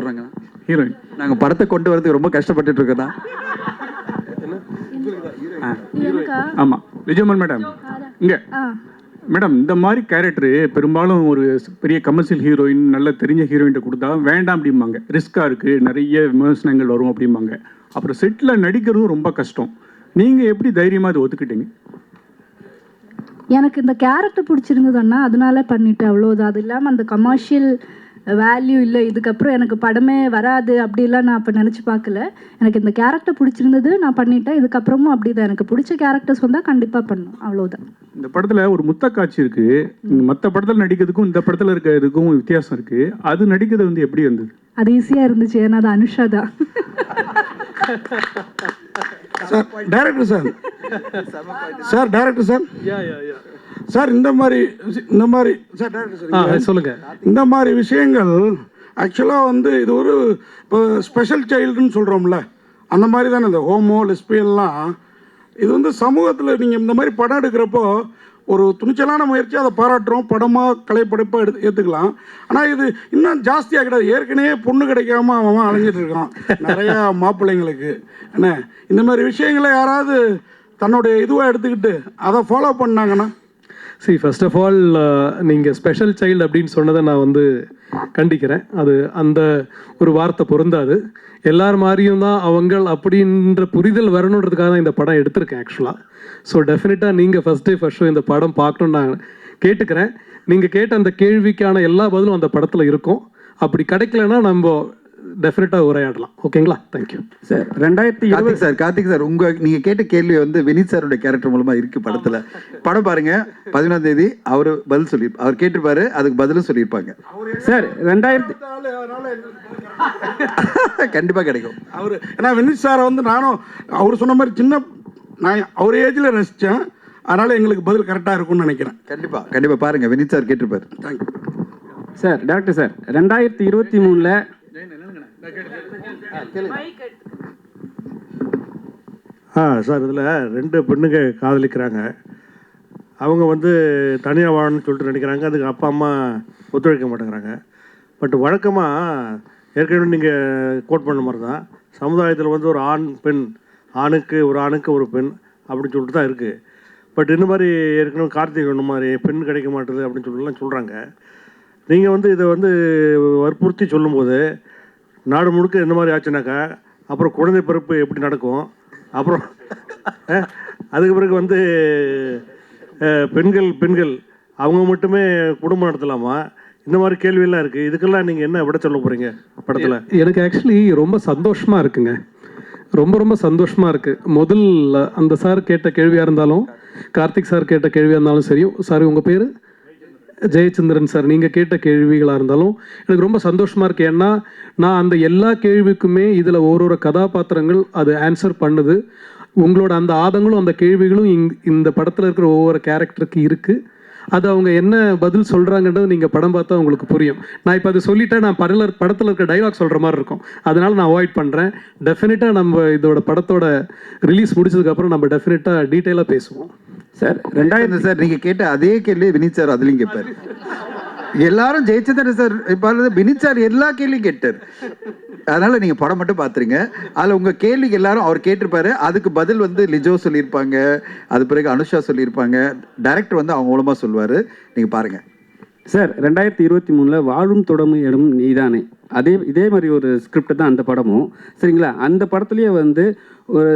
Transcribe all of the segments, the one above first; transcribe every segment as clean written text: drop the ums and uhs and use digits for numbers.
சொல்கிறாங்க ஹீரோயின். நாங்கள் படத்தை கொண்டு வரதுக்கு ரொம்ப கஷ்டப்பட்டுட்டு இருக்கோம். ஆமாம் விஜயமன் மேடம் இங்கே மேடம், இந்த மாதிரி கேரக்டரு பெரும்பாலும் ஒரு பெரிய கமர்ஷியல் ஹீரோயின், நல்ல தெரிஞ்ச ஹீரோயின்ட்ட கொடுத்தா வேண்டாம் அப்படிம்பாங்க, ரிஸ்க்காக இருக்குது, நிறைய விமர்சனங்கள் வரும் அப்படிம்பாங்க. அப்புறம் செட்டில் நடிக்கிறதும் ரொம்ப கஷ்டம். நீங்கள் எப்படி தைரியமாக அதை ஒத்துக்கிட்டீங்க? எனக்கு இந்த கேரக்டர் பிடிச்சிருந்ததுன்னா அதனால பண்ணிட்டேன், அவ்வளோதான். அது இல்லாமல் அந்த கமர்ஷியல் வேல்யூ இல்லை, இதுக்கப்புறம் எனக்கு படமே வராது அப்படிலாம் நான் அப்போ நினச்சி பார்க்கல. எனக்கு இந்த கேரக்டர் பிடிச்சிருந்தது, நான் பண்ணிட்டேன். இதுக்கப்புறமும் அப்படி தான், எனக்கு பிடிச்ச கேரக்டர்ஸ் வந்தால் கண்டிப்பாக பண்ணும், அவ்வளோதான். இந்த படத்தில் ஒரு முத்த காட்சி இருக்குது. மற்ற படத்தில் நடிக்கிறதுக்கும் இந்த படத்தில் இருக்கிறதுக்கும் வித்தியாசம் இருக்குது. அது நடிக்கிறது வந்து எப்படி இருந்தது? அது ஈஸியாக இருந்துச்சு, ஏன்னா அது அனுஷா தான். Sir director sir sir director sir sir இந்த மாதிரி சார் டைரக்டர் சார் சொல்லுங்க. இந்த மாதிரி விஷயங்கள் ஆக்சுவலாக வந்து இது ஒரு இப்போ ஸ்பெஷல் சைல்டுன்னு சொல்கிறோம்ல, அந்த மாதிரி தானே இந்த ஹோமோ லெஸ்பியன்லாம். இது வந்து சமூகத்தில் நீங்கள் இந்த மாதிரி படம் எடுக்கிறப்போ ஒரு துணிச்சலான முயற்சி, அதை பாராட்டுறோம், படமாக கலைப்படைப்பாக ஏற்றுக்கலாம். ஆனால் இது இன்னும் ஜாஸ்தியாக கிடையாது. ஏற்கனவே பொண்ணு கிடைக்காம அவன் அலைஞ்சிட்டு இருக்கான் நிறையா மாப்பிள்ளைங்களுக்கு. என்ன இந்த மாதிரி விஷயங்களை யாராவது தன்னுடைய இதுவாக எடுத்துக்கிட்டு அதை ஃபாலோ பண்ணாங்கன்னா? சரி, ஃபர்ஸ்ட் ஆஃப் ஆல் நீங்கள் ஸ்பெஷல் சைல்டு அப்படின்னு சொன்னதை நான் வந்து கண்டிக்கிறேன். அது அந்த ஒரு வார்த்தை பொருந்தாது. எல்லார் மாதிரியும் தான் அவங்கள் அப்படின்ற புரிதல் வரணுன்றதுக்காக தான் இந்த படம் எடுத்திருக்கேன் ஆக்சுவலாக. ஸோ டெஃபினட்டாக நீங்கள் ஃபஸ்ட் டே ஃபர்ஸ்ட் ஷோ இந்த படம் பார்க்கணுன்னு நான் கேட்டுக்கிறேன். நீங்கள் கேட்ட அந்த கேள்விக்கான எல்லா பதிலும் அந்த படத்தில் இருக்கும். அப்படி கிடைக்கலன்னா நம்ம டெஃபினட்டாக உரையாடலாம். ஓகேங்களா? Thank you sir. 2020 sir Karthik sir, நீங்கள் கேட்ட கேள்வி வந்து வினித் சாரோட கேரக்டர் மூலமாக இருக்குது படத்தில். படம் பாருங்கள், 11ஆம் தேதி அவர் பதில் சொல்லியிருப்பார். அவர் கேட்டிருப்பாரு, அதுக்கு பதிலும் சொல்லியிருப்பாங்க சார். 2000 கண்டிப்பாக கிடைக்கும் அவர். ஏன்னா வினித் சாரை வந்து நானும் அவர் சொன்ன மாதிரி நான் அவர் ஏஜில் ரசித்தேன். அதனால் எங்களுக்கு பதில் கரெக்டாக இருக்கும்னு நினைக்கிறேன். கண்டிப்பாக பாருங்கள், வினித் சார் கேட்டிருப்பார். Thank you sir. Doctor sir, 2023 sir இதில் 2 பெண்ணுங்க காதலிக்கிறாங்க. அவங்க வந்து தனியாக வாழணும்னு சொல்லிட்டு நினைக்கிறாங்க. அதுக்கு அப்பா அம்மா ஒத்துழைக்க மாட்டேங்கிறாங்க. பட் வழக்கமாக ஏற்கனவே நீங்கள் கோட் பண்ண மாதிரி தான் சமுதாயத்தில் வந்து ஒரு ஆண் பெண், ஆணுக்கு ஒரு பெண் அப்படின்னு சொல்லிட்டு தான் இருக்குது. பட் இந்த மாதிரி ஏற்கனவே கார்த்திக் ஒன்று மாதிரி பெண் கிடைக்க மாட்டேது அப்படின்னு சொல்லிட்டுலாம் சொல்கிறாங்க. நீங்கள் வந்து இதை வந்து வற்புறுத்தி சொல்லும்போது நாடு முழுக்க இந்த மாதிரி ஆச்சுனாக்கா அப்புறம் குழந்தை பிறப்பு எப்படி நடக்கும்? அப்புறம் அதுக்கு பிறகு வந்து பெண்கள் அவங்க மட்டுமே குடும்பம் நடத்தலாமா? இந்த மாதிரி கேள்வியெல்லாம் இருக்குது. இதுக்கெல்லாம் நீங்கள் என்ன விட சொல்ல போகிறீங்க படத்தில்? எனக்கு ஆக்சுவலி ரொம்ப சந்தோஷமாக இருக்குங்க. ரொம்ப சந்தோஷமாக இருக்குது. முதல்ல அந்த சார் கேட்ட கேள்வியாக இருந்தாலும், கார்த்திக் சார் கேட்ட கேள்வியாக இருந்தாலும் சரி, சார் உங்கள் பேர் ஜெயச்சந்திரன் சார், நீங்கள் கேட்ட கேள்விகளாக இருந்தாலும் எனக்கு ரொம்ப சந்தோஷமாக இருக்குது. ஏன்னா நான் அந்த எல்லா கேள்விக்குமே இதில் ஒரு கதாபாத்திரங்கள் அது ஆன்சர் பண்ணுது. உங்களோட அந்த ஆதங்களும் அந்த கேள்விகளும் இந்த படத்தில் இருக்கிற ஒவ்வொரு கேரக்டருக்கு இருக்குது. அது அவங்க என்ன பதில் சொல்கிறாங்கன்றது நீங்கள் படம் பார்த்தா உங்களுக்கு புரியும். நான் இப்போ அது சொல்லிட்டேன், நான் படத்தில் இருக்க டைலாக் சொல்கிற மாதிரி இருக்கும். அதனால் நான் அவாய்ட் பண்ணுறேன். டெஃபினட்டாக நம்ம இதோட படத்தோட ரிலீஸ் முடிச்சதுக்கப்புறம் நம்ம டெஃபினட்டாக டீட்டெயிலாக பேசுவோம் சார். 2000 சார் நீங்கள் கேட்ட அதே கேள்வி வினித் சார் அதுலேயும் கேட்பார். எல்லாரும் ஜெயச்சந்திரன் சார் இப்போ வினித் சார் எல்லா கேள்வியும் கேட்டார். அதனால் நீங்கள் படம் மட்டும் பார்த்துருங்க. அதில் உங்கள் கேள்விக்கு எல்லாரும் அவர் கேட்டிருப்பாரு. அதுக்கு பதில் வந்து லிஜோ சொல்லியிருப்பாங்க, அது பிறகு அனுஷா சொல்லியிருப்பாங்க, டைரக்டர் வந்து அவங்க மூலமாக சொல்லுவார். நீங்கள் பாருங்கள் சார். 2023 வாழும் தொடமும் இடம் நீதானே, இதே மாதிரி ஒரு ஸ்கிரிப்ட் தான் அந்த படமும். சரிங்களா? அந்த படத்துலேயே வந்து ஒரு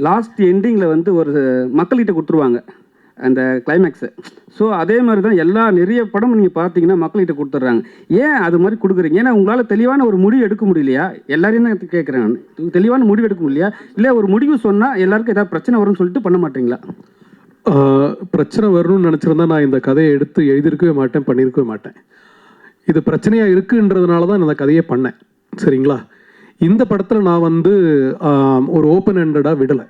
லாஸ்ட் எண்டிங்கில் வந்து ஒரு மக்கள்கிட்ட கொடுத்துருவாங்க அந்த கிளைமேக்ஸு. ஸோ அதே மாதிரி தான் நிறைய படம் நீங்கள் பார்த்தீங்கன்னா மக்கள்கிட்ட கொடுத்துட்றாங்க. ஏன் அது மாதிரி கொடுக்குறீங்க? ஏன்னா உங்களால் தெளிவான ஒரு முடிவு எடுக்க முடியலையா? எல்லாரையும் தான் கேட்குறேன் நான். தெளிவான முடிவு எடுக்க முடியலையா? இல்லை ஒரு முடிவு சொன்னால் எல்லாருக்கும் ஏதாவது பிரச்சனை வரும்னு சொல்லிட்டு பண்ண மாட்டீங்களா? பிரச்சனை வரணும்னு நினச்சிருந்தா நான் இந்த கதையை எடுத்து எழுதியிருக்கவே மாட்டேன், பண்ணியிருக்கவே மாட்டேன். இது பிரச்சனையாக இருக்குன்றதுனால தான் இந்த கதையை பண்ணேன். சரிங்களா? இந்த படத்தில் நான் வந்து ஒரு ஓப்பன் ஹேண்டடாக விடலை.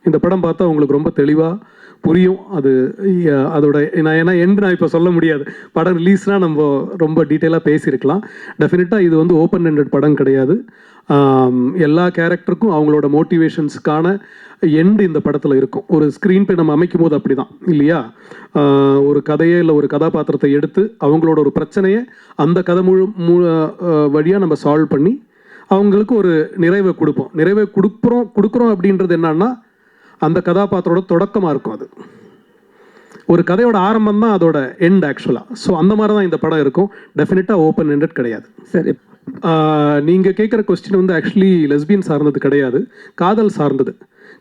இந்த படம் பார்த்தா உங்களுக்கு ரொம்ப தெளிவாக புரியும். அதோட ஏன்னா நான் இப்போ சொல்ல முடியாது. படம் ரிலீஸ்னால் நம்ம ரொம்ப டீட்டெயிலாக பேசியிருக்கலாம். டெஃபினட்டாக இது வந்து ஓப்பன் ஹேண்டட் படம் கிடையாது. எல்லா கேரக்டருக்கும் அவங்களோட மோட்டிவேஷன்ஸுக்கான எண்டு இந்த படத்தில் இருக்கும். ஒரு ஸ்க்ரீன் பே நம்ம அமைக்கும் போது அப்படி தான் இல்லையா? ஒரு கதையை இல்லை ஒரு கதாபாத்திரத்தை எடுத்து அவங்களோட ஒரு பிரச்சனையை அந்த கதை வழியாக நம்ம சால்வ் பண்ணி அவங்களுக்கு ஒரு நிறைவை கொடுப்போம். நிறைவை கொடுக்குறோம் அப்படின்றது என்னன்னா அந்த கதாபாத்திரோட தொடக்கமாக இருக்கும். அது ஒரு கதையோட ஆரம்பம் தான் அதோட எண்ட் ஆக்சுவலாக. ஸோ அந்த மாதிரி தான் இந்த படம் இருக்கும். டெஃபினட்டாக ஓப்பன் எண்டட் கிடையாது. சரி, நீங்கள் கேட்குற கொஸ்டின் வந்து ஆக்சுவலி லெஸ்பியன் சார்ந்தது கிடையாது, காதல் சார்ந்தது.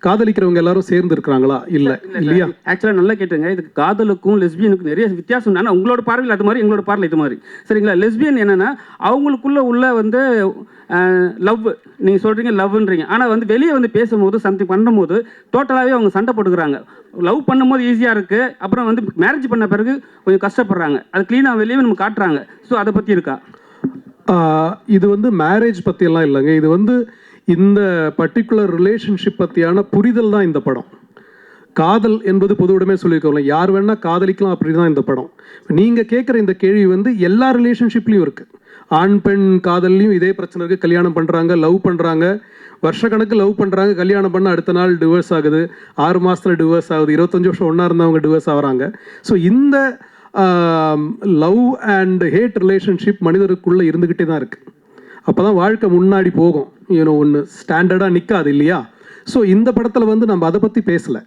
காதலிக்கிறவங்க எல்லாரும் சேர்ந்து இருக்கிறாங்களா? இல்லை இல்லையா? ஆக்சுவலாக நல்லா கேட்டுங்க. இதுக்கு காதலுக்கும் லெஸ்பியனுக்கும் நிறைய வித்தியாசம். ஆனால் உங்களோட பார்வையில் அது மாதிரி, எங்களோட பார்வையில் இது மாதிரி. சரிங்களா? லெஸ்பியன் என்னென்னா அவங்களுக்குள்ள உள்ள வந்து லவ், நீங்கள் சொல்கிறீங்க லவ்ன்றீங்க, ஆனால் வந்து வெளியே வந்து பேசும்போது சம்திங் பண்ணும்போது டோட்டலாகவே அவங்க சண்டை போட்டுக்கிறாங்க. லவ் பண்ணும்போது ஈஸியாக இருக்குது, அப்புறம் வந்து மேரேஜ் பண்ண பிறகு கொஞ்சம் கஷ்டப்படுறாங்க. அது க்ளீனாக வெளியே நம்ம காட்டுறாங்க. ஸோ அதை பற்றி இருக்கா? இது வந்து மேரேஜ் பற்றியெல்லாம் இல்லைங்க. இது வந்து இந்த பர்டிகுலர் ரிலேஷன்ஷிப் பற்றியான புரிதல் தான் இந்த படம். காதல் என்பது பொதுவுடமே சொல்லியிருக்கோம்ல, யார் வேணால் காதலிக்கலாம், அப்படி தான் இந்த படம். நீங்கள் கேட்குற இந்த கேள்வி வந்து எல்லா ரிலேஷன்ஷிப்லேயும் இருக்குது. ஆண் பெண் காதல்லையும் இதே பிரச்சனை இருக்குது. கல்யாணம் பண்ணுறாங்க, லவ் பண்ணுறாங்க, வருஷக்கணக்கு லவ் பண்ணுறாங்க, கல்யாணம் பண்ண அடுத்த நாள் டிவோர்ஸ் ஆகுது, 6 மாதத்தில் டிவோர்ஸ் ஆகுது, 25 வருஷம் ஒன்றா இருந்தவங்க டிவோர்ஸ் ஆகிறாங்க. ஸோ இந்த லவ் அண்ட் ஹேட் ரிலேஷன்ஷிப் மனிதருக்குள்ளே இருந்துக்கிட்டே தான் இருக்குது. அப்போ தான் வாழ்க்கை முன்னாடி போகும். ஒன்று ஸ்டாண்டர்டாக நிற்காது இல்லையா? ஸோ இந்த படத்தில் வந்து நம்ம அதை பற்றி பேசலை.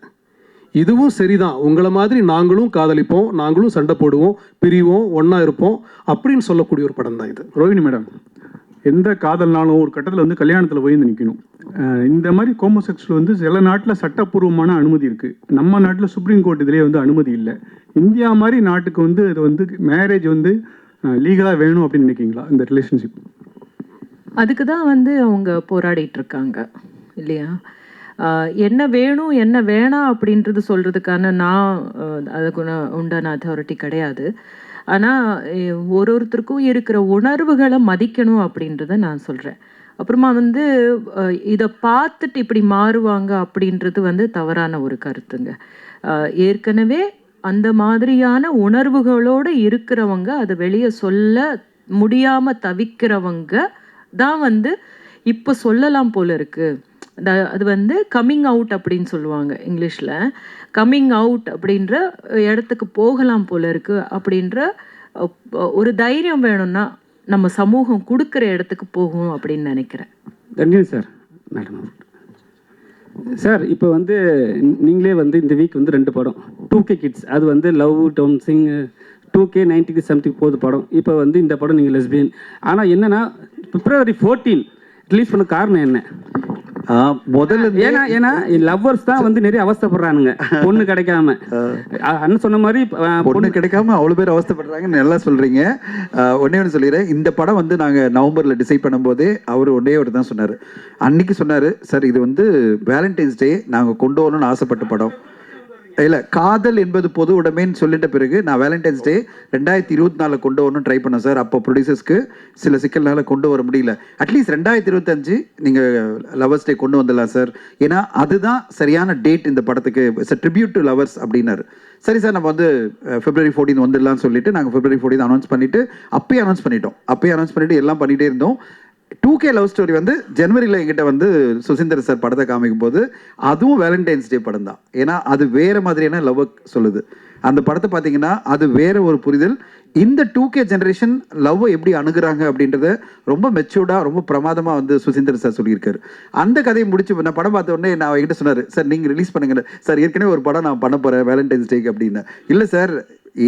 இதுவும் சரிதான், உங்களை மாதிரி நாங்களும் காதலிப்போம், நாங்களும் சண்டை போடுவோம், பிரிவோம், ஒன்றா இருப்போம் அப்படின்னு சொல்லக்கூடிய ஒரு படம் தான் இது. ரோஹிணி மேடம், எந்த காதல்னாலும் ஒரு கட்டத்தில் வந்து கல்யாணத்தில் போய் நிற்கணும். இந்த மாதிரி ஹோமோசெக்சுவல் வந்து சில நாட்டில் சட்டப்பூர்வமான அனுமதி இருக்குது. நம்ம நாட்டில் சுப்ரீம் கோர்ட் இதிலே வந்து அனுமதி இல்லை. இந்தியா மாதிரி நாட்டுக்கு வந்து இது வந்து மேரேஜ் வந்து லீகலாக வேணும் அப்படின்னு நினைக்கிங்களா? இந்த ரிலேஷன்ஷிப் அதுக்கு தான் வந்து அவங்க போராடிட்டு இருக்காங்க இல்லையா? என்ன வேணும் என்ன வேணாம் அப்படின்றது சொல்கிறதுக்கான நான் அதுக்கு உண்டான அத்தாரிட்டி கிடையாது. ஆனால் ஒருத்தருக்கும் இருக்கிற உணர்வுகளை மதிக்கணும் அப்படின்றத நான் சொல்கிறேன். அப்புறமா வந்து இதை பார்த்துட்டு இப்படி மாறுவாங்க அப்படின்றது வந்து தவறான ஒரு கருத்துங்க. ஏற்கனவே அந்த மாதிரியான உணர்வுகளோடு இருக்கிறவங்க அதை வெளியே சொல்ல முடியாமல் தவிக்கிறவங்க தான் வந்து இப்போ சொல்லலாம் போல இருக்குது. அது வந்து கம்மிங் அவுட் அப்படின்னு சொல்லுவாங்க இங்கிலீஷில். கம்மிங் அவுட் அப்படின்ற இடத்துக்கு போகலாம் போல இருக்குது அப்படின்ற ஒரு தைரியம் வேணும்னா நம்ம சமூகம் கொடுக்குற இடத்துக்கு போகும் அப்படின்னு நினைக்கிறேன். தன்யன் சார். மேடம் சார், இப்போ வந்து நீங்களே வந்து இந்த வீக் வந்து 2 படம் 2K கிட்ஸ், அது வந்து love tone Singh 2K 90 something போகுது படம். இப்போ வந்து இந்த படம் நீங்கள் லெஸ்பியன். ஆனால் என்னென்னா February 14 ரிலீஸ் பண்ண காரணம் என்ன? முதல்ல ஏன்னா லவ்வர்ஸ் தான் வந்து நிறைய அவஸ்தைப்படுறானுங்க பொண்ணு கிடைக்காம. அண்ணன் சொன்ன மாதிரி பொண்ணு கிடைக்காம அவ்வளோ பேர் அவஸ்தைப்படுறாங்கன்னு நல்லா சொல்றீங்க. ஒன்னே ஒன்று சொல்லிடுறேன். இந்த படம் வந்து நாங்கள் நவம்பரில் டிசைட் பண்ணும்போதே அவர் ஒன்னே ஒரு தான் சொன்னார். அன்னைக்கு சொன்னார், சார் இது வந்து வேலண்டைன்ஸ் டே நாங்கள் கொண்டு வரணும்னு ஆசைப்பட்ட படம் இல்லை, காதல் என்பது பொது உடைமைன்னு சொல்லிட்ட பிறகு நான் வேலண்டைன்ஸ் டே 2024 கொண்டு வரணும்னு ட்ரை பண்ணேன் சார். அப்போ ப்ரொடியூசர்ஸ்க்கு சில சிக்கல்னால கொண்டு வர முடியல. அட்லீஸ்ட் 2025 நீங்கள் லவர்ஸ் டே கொண்டு வந்துடலாம் சார், ஏன்னா அதுதான் சரியான டேட் இந்த படத்துக்கு. It's a tribute to lovers அப்படின்னாரு. சரி சார், நம்ம வந்து February 14 வந்துடலாம்னு சொல்லிட்டு நாங்கள் February 14 அனௌன்ஸ் பண்ணிவிட்டு அப்பயே அனௌன்ஸ் பண்ணிவிட்டு எல்லாம் பண்ணிகிட்டே இருந்தோம். 2K லவ் ஸ்டோரி வந்து ஜனவரியில் எங்கிட்ட வந்து சுசீந்தர் சார் படத்தை காமிக்கும் போது அதுவும் வேலண்டைன்ஸ் டே படம் தான். ஏன்னா அது வேற மாதிரியான லவ் சொல்லுது. அந்த படத்தை பார்த்தீங்கன்னா அது வேற ஒரு புரிதல். இந்த 2K ஜெனரேஷன் லவ்வை எப்படி அணுகுறாங்க அப்படின்றத ரொம்ப மெச்சூர்டாக ரொம்ப பிரமாதமாக வந்து சுசீந்தர் சார் சொல்லியிருக்காரு. அந்த கதையை முடிச்சு நான் படம் பார்த்த உடனே நான் என்கிட்ட சொன்னார், சார் நீங்கள் ரிலீஸ் பண்ணுங்க சார், ஏற்கனவே ஒரு படம் நான் பண்ண போகிறேன் வேலண்டைன்ஸ் டேக்கு அப்படின்னு. இல்லை சார்,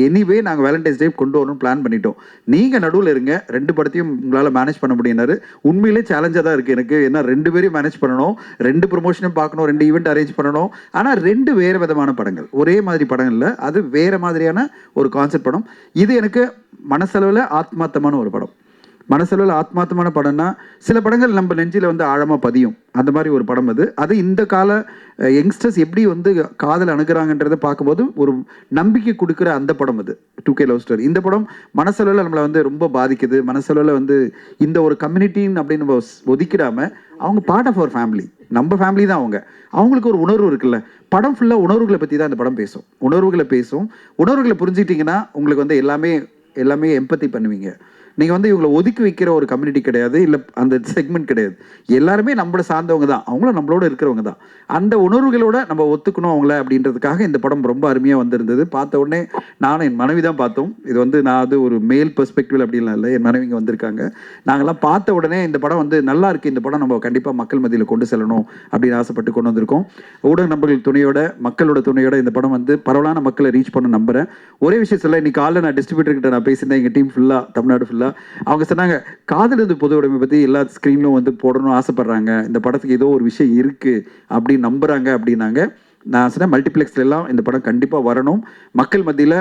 எனிவே நாங்கள் வேலண்டைன்ஸ் டே கொண்டு வரணும்னு பிளான் பண்ணிட்டோம், நீங்கள் நடுவில் இருங்க, 2 படத்தையும் உங்களால் மேனேஜ் பண்ண முடியினாரு. உண்மையிலே சேலஞ்சாக தான் இருக்குது எனக்கு. ஏன்னா 2 பேரையும் மேனேஜ் பண்ணணும், 2 ப்ரொமோஷனும் பார்க்கணும், 2 ஈவெண்ட் அரேஞ்ச் பண்ணணும். ஆனால் 2 வேறு விதமான படங்கள், ஒரே மாதிரி படம் இல்லை, அது வேறு மாதிரியான ஒரு கான்செப்ட் படம். இது எனக்கு மனசளவில் ஆத்மார்த்தமான ஒரு படம். மனசளவில் ஆத்மார்த்தமான படம்னா சில படங்கள் நம்ம நெஞ்சில் வந்து ஆழமாக பதியும், அந்த மாதிரி ஒரு படம் அது. அது இந்த கால யங்ஸ்டர்ஸ் எப்படி வந்து காதல் அணுகிறாங்கன்றதை பார்க்கும்போது ஒரு நம்பிக்கை கொடுக்குற அந்த படம் அது 2K லவ் ஸ்டோரி. இந்த படம் மனசளவில் நம்மளை வந்து ரொம்ப பாதிக்குது. மனசளவில் வந்து இந்த ஒரு கம்யூனிட்டின்னு அப்படின்னு நம்ம ஒதுக்கிடாமல் அவங்க பார்ட் ஆஃப் அவர் ஃபேமிலி, நம்ம ஃபேமிலி தான் அவங்க. அவங்களுக்கு ஒரு உணர்வு இருக்குல்ல. படம் ஃபுல்லாக உணர்வுகளை பற்றி தான் இந்த படம் பேசும். உணர்வுகளை புரிஞ்சுக்கிட்டிங்கன்னா உங்களுக்கு வந்து எல்லாமே எம்பத்தி பண்ணுவீங்க. நீங்கள் வந்து இவங்களை ஒதுக்கி வைக்கிற ஒரு கம்யூனிட்டி கிடையாது, இல்லை அந்த செக்மெண்ட் கிடையாது. எல்லாருமே நம்மளை சார்ந்தவங்க தான், அவங்களும் நம்மளோட இருக்கிறவங்க தான். அந்த உணர்வுகளோட நம்ம ஒத்துக்கணும் அவங்கள அப்படின்றதுக்காக இந்த படம் ரொம்ப அருமையாக வந்திருந்தது. பார்த்த உடனே நானும் என் மனைவி தான் பார்த்தோம். இது வந்து நான் அது ஒரு மேல் பெர்ஸ்பெக்டிவ் அப்படின்லாம் இல்லை, என் மனைவிங்க வந்திருக்காங்க. நாங்கள்லாம் பார்த்த உடனே இந்த படம் வந்து நல்லா இருக்குது, இந்த படம் நம்ம கண்டிப்பாக மக்கள் மத்தியில் கொண்டு செல்லணும் அப்படின்னு ஆசைப்பட்டு கொண்டு வந்திருக்கோம். ஊடக நண்பர்கள் துணையோட, மக்களோட துணையோட இந்த படம் வந்து பரவலான மக்களை ரீச் பண்ண நம்புறேன். ஒரே விஷயம் சொல்ல, இன்னைக்கு காலையில் நான் டிஸ்ட்ரிபியூட்டர் கிட்ட நான் பேசியிருந்தேன், எங்கள் டீம் ஃபுல்லாக, தமிழ்நாடு ஃபுல்லாக. அவங்க சொன்னாங்க, காதல் இது பொது உடைமை பற்றி எல்லா ஸ்க்ரீன்லும் வந்து போடணும்னு ஆசைப்பட்றாங்க, இந்த படத்துக்கு ஏதோ ஒரு விஷயம் இருக்குது அப்படின்னு நம்புகிறாங்க அப்படின்னாங்க. நான் சொன்னேன், மல்டிப்ளெக்ஸ்ல எல்லாம் இந்த படம் கண்டிப்பாக வரணும், மக்கள் மத்தியில்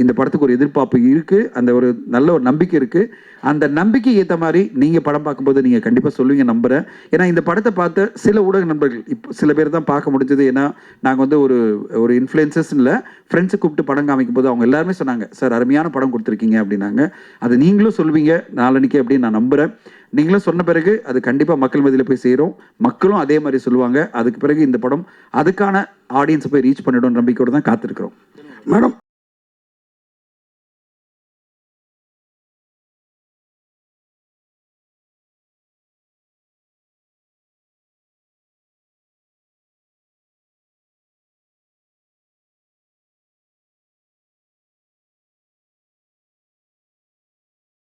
இந்த படத்துக்கு ஒரு எதிர்பார்ப்பு இருக்குது, அந்த ஒரு நல்ல ஒரு நம்பிக்கை இருக்குது. அந்த நம்பிக்கைக்கு ஏற்ற மாதிரி நீங்கள் படம் பார்க்கும்போது நீங்கள் கண்டிப்பாக சொல்லுவீங்க நம்புகிறேன். ஏன்னா இந்த படத்தை பார்த்த சில ஊடக நண்பர்கள், இப்போ சில பேர் தான் பார்க்க முடிஞ்சது. ஏன்னா நாங்கள் வந்து ஒரு இன்ஃப்ளூயன்சஸ் இல்லை, ஃப்ரெண்ட்ஸை கூப்பிட்டு படம் காமிக்கும் போது அவங்க எல்லாருமே சொன்னாங்க, சார் அருமையான படம் கொடுத்துருக்கீங்க அப்படின்னாங்க. அது நீங்களும் சொல்லுவீங்க நாளன்னைக்கு அப்படின்னு நான் நம்புகிறேன். நீங்களும் சொன்ன பிறகு அது கண்டிப்பாக மக்கள் மத்தியில் போய் சேரும், மக்களும் அதே மாதிரி சொல்லுவாங்க. அதுக்கு பிறகு இந்த படம் அதுக்கான ஆடியன்ஸை போய் ரீச் பண்ணிடும் நம்பிக்கையோடு தான் காத்திருக்கிறோம். மேடம்